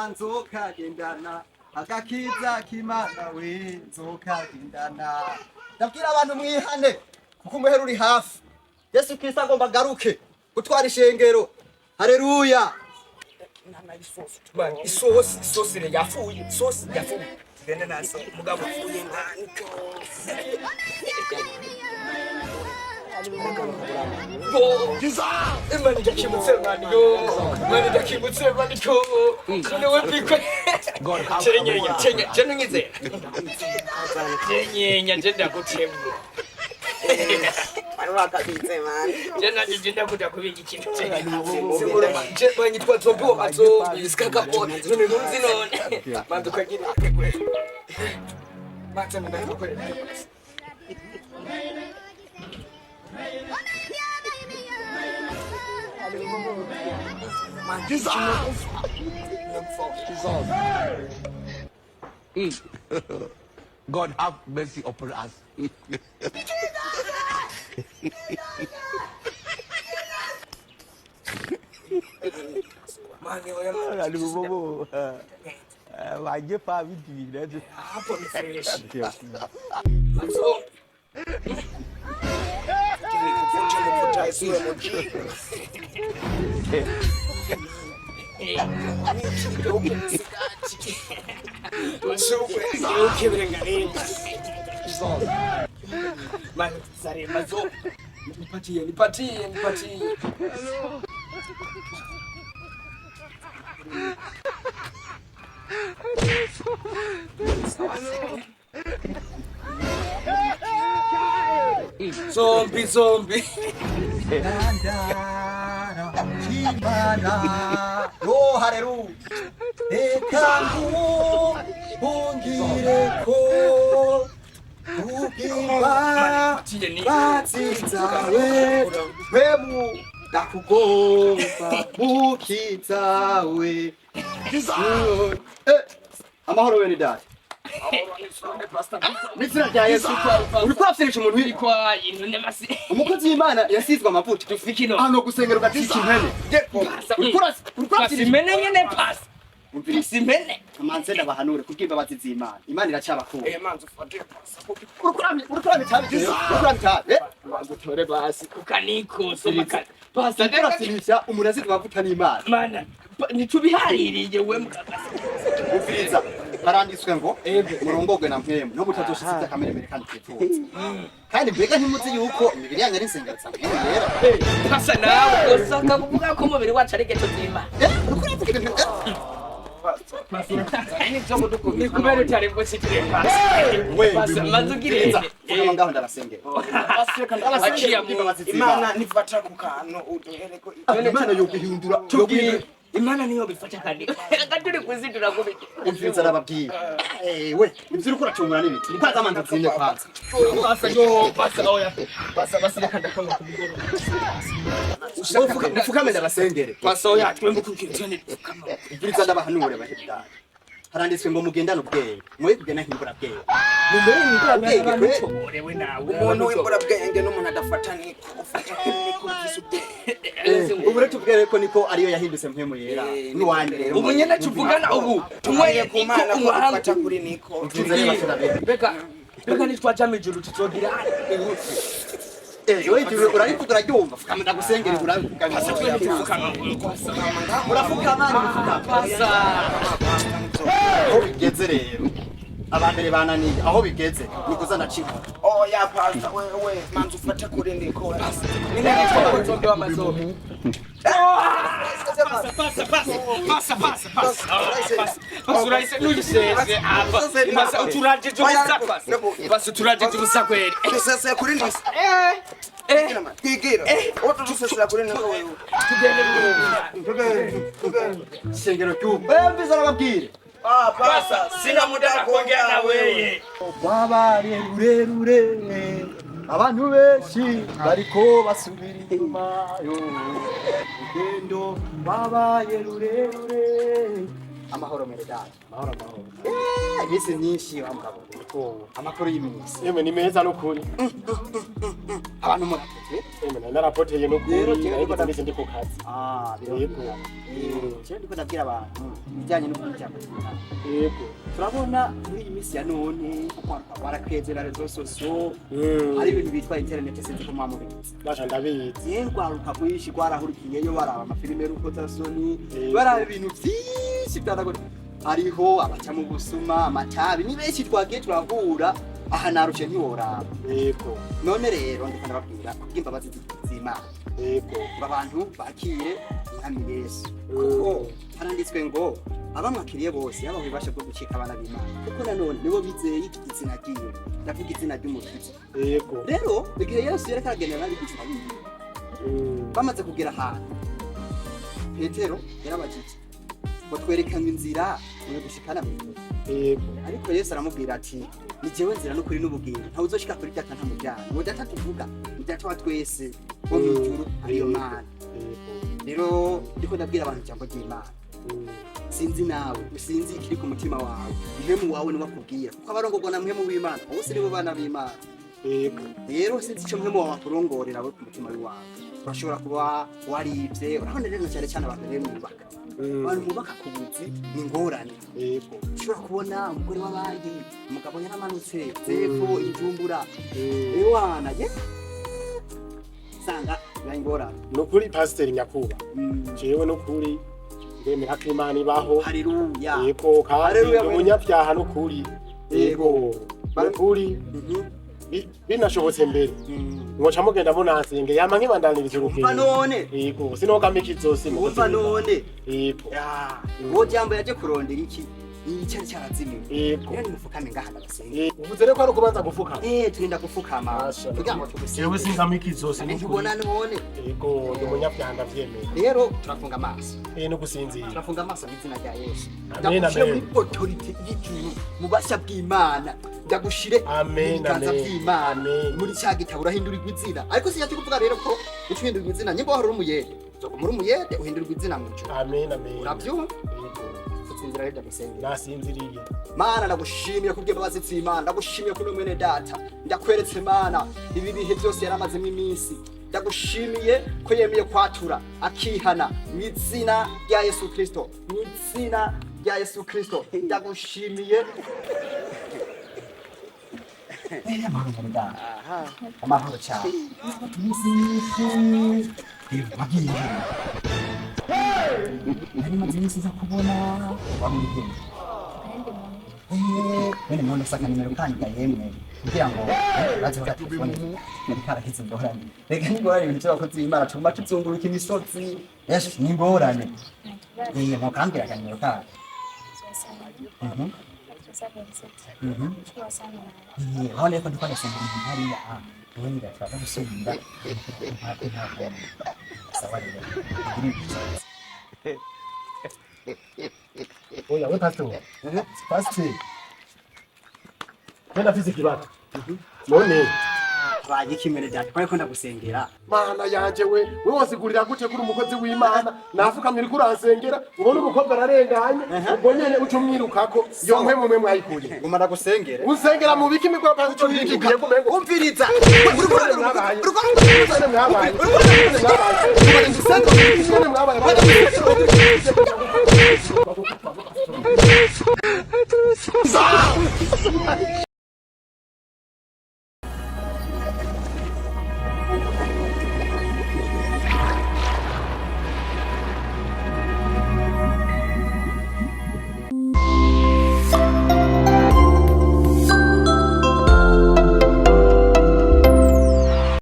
nzokagendana agakiza k'Imana we nzokagendana. Ndabwira abantu mwihane kuko umuhero uri hafi. Yesu Kristo agomba agaruke gutwara ishengero. Haleluya. Isosi yafuye, isosi yafuye. Genda naso mugabo ufuye nganiko. Imani jakimutse maniyo. Imani jakimutse maniko. Kalewe bikwe. Chenye chenungize. Chenye njenda kutembu. Wakabitse man. Jana njenda kuja kubiki kintu chenye. Singura je nyitwa zombo mazo isikaka po. None none. Manduka gini akekwe. Mata menda kwe. God have mercy upon us. Waje pa vitu vile. Hapo ni fresh. Nipatie. Zombie. Chimana. Oh, haleluya. Ekangu ungireko. Ukiba batitawe wemu nakugomba mukitawe. Amahoro wene dad. Nitsina rya Yesu uriko afseresha umuntu Kwa inone masi. umukozi w'Imana yasizwe amavuta Tufikino. hano gusengera ugatwika impene. Uriko Simene nyene pass. Simene. amanze ndabahanure kubw'imbabazi z'Imana. Imana iracabakunda. Manzo fuate pass. Uriko bitabe. Tore basi kukaniko somaka. Pastor ndabasirisha umurazi twavuta n'Imana. Mana nitubihaririye we mukakasi. Uviriza haranditswe ngo murongogwe na mpemu no gutazoshitsa kamere kandi twitutse. Kandi mbega ntimuzi yuko imibiri yanyu ari insengero zanyu yera. Pasa nawe usaka kuvuga ko umubiri wacu ari geto zima. Ni kubera utari bwo sikire pasi. Pasa mazugireza. Uyu ngaho ndabasengera. Imana nifata ku kantu uduhereko. Imana yo guhindura Imana niyo bifata kandi. Gaturi kuzidura ko biki. Uviriza arababwira. We ivyo uriko uracungura n'ibiti. Kwaza amanza zinde kwanza. Pasa oya. Pasa basire kanda kama kubigoro. Ufukame ndabasengere. Pasa oya twembe kukitene kama. Iviriza ndabahanure bahita. Haranditswe ngo mugendane ubwenge. Mwe kugena himbura bwenge. Mumbere himbura bwenge kwe. Orewe nawe. Umuntu w'imbura bwenge n'umuntu adafata niko ufata niko gisubye. Ubu rero tubwire ko niko ariyo yahindutse mpemu yera. N'uwandi rero. Ubu nyene tuvugana ubu. Tumwaye ku Mana ko ufata kuri niko. Beka nitwaja ijuru tuzogira. Wewe ijuru urarikugira ryumva. Fukama ndagusengera uravuga. Pasa twembe Urafukama pasa. Aho bigeze rero. Abambere bananiye aho bigeze nikuzana ciko. Oya pasta wewe manzi ufata kuri niko. Nina nitwa kutombe wa mazomi. Pasa uraise nuyiseze apa. Pasa uturaje jubusa pasa. Pasa uturaje jubusa kweli. Sasa kuri ndisa. Kwigira. Oto tusesera kuri niko wewe. Tugende. Sengero cyumba. Mbiza arababwire. Pasa sina muda na kuongea na wewe. Wabaye rurerure. Abantu benshi bariko basubira inyuma yo. Ugendo wabaye rurerure. amahoro meredari mahoro mahoro iminsi myinshi wa mugabo ko amakuru y'iminsi yemwe ni meza n'ukuri abantu murakoze yemwe na rapoteye n'ukuri ariko ndameze ndi ku kazi yego cyane ndiko ndabwira abantu bijyanye no kujyana yego turabona muri iyi minsi ya none kuko barakweze na rezo sosio hari ibintu bitwa internet sinzi ko mwamubizi basha ndabizi yengwaruka kwishi gwarahurikiyeyo baraba amafilime rukotasoni baraba ibintu byinshi byaragora hariho abaca mu busuma amatabi ni benshi twagiye turahura aha narushe ntiworaba yego none rero ndiko ndababwira kubw'imbabazi z'Imana yego abantu bakire mwami Yesu kuko haranditswe ngo abamwakiriye bose yaba bibasha bwo gucika abana b'Imana kuko nanone nibo bizeye igitsina giye ndavuga izina ry'umukiza yego rero igihe Yesu yereka agenera n'igitsina giye bamaze kugera ahantu Petero yarabajije ngo twerekane inzira yo gushikana mu ijuru yego ariko Yesu aramubwira ati ni jewe nzira n'ukuri n'ubugingo ntawe uzoshika kuri data nta mujyana ngo data tuvuga ni data wa twese wo mu ijuru ariyo Mana rero ndiko ndabwira abantu ijambo ry'Imana sinzi nawe usinzi ikiri ku mutima wawe impemu wawe ni wakubwira kuko abarongorwa na mpemu w'Imana bose nibo bana b'Imana rero sinzi icyo mpemu wawe akurongorera we ku mutima wawe urashobora kuba waribye urabona rero cyane cyane abantu rero bubaka abantu bubaka ku buzi ni ingorane ushobora kubona umugore w'abandi umugabo yaramanutse zepfo ijumbura ewana ye sanga ingorane nukuri pasiteri nyakuba jewe nukuri ndemera ko Imana ibaho haleluya yego kandi umunyabyaha nukuri yego nukuri binashobotse mbere ngoca mugenda munasenge yama nkibandaniriza urugendo none yego sinokamika izose umva none yego uwo jambo yaje kurondera iki cyari cyarazimiye yego rero nimufukame ngaha ndabasenga uvuze reko ari ukubanza gufukama turinda gufukama kugira ngo tugusenge jewe sinkamika izose ntubona none yego ndi umunyabyaha ndavyemeye rero turafunga amaso no gusinzira turafunga amaso mu izina rya Yesu amen ndagushire muri autorité y'ijuru mu basha bw'Imana ndagushire amen bw'Imana muri cya gitabo urahindurirwa izina ariko sinjya kuvuga rero ko uhindurirwa izina nyimbo hari umuyede muri umuyede uhindurirwa izina mu cyo amen urabyumva sinzira rero ndagusenga nasinziriye Mana ndagushimiye kubw'imbabazi z'Imana ndagushimiye kuri mwene data ndakweretse Mana ibi bihe byose yaramazemo iminsi ndagushimiye ko yemeye kwatura akihana mu izina rya Yesu Kristo mu izina rya Yesu Kristo ndagushimiye amahoro cyane nari maze iminsi nza kubona wamugenda bene mwana saka nimero kanjye yemwe kugira ngo baze bafate telefone muri karakize ngorane reka ngorane ibintu cy'abakozi b'Imana tuma tuzunguruka imisozi yesu ni ngorane mo kambira kanimero ka hone ko ndikora senga hariya wenda twaba gusubira sawa rero oya we pastor kwenda fiziki batu none baje kimere data kwa ko ndagusengera Mana yanje we wosigurira gute kuri umukozi w'Imana nafukamira kuri ansengera ubone umukobwa ararenganye ubwo nyene uco mwirukako yo mwe mwe mwayikuye ngoma ndagusengera unsengera mu biki mikwa panzi cyo bikiye kumengo umviriza mwabaye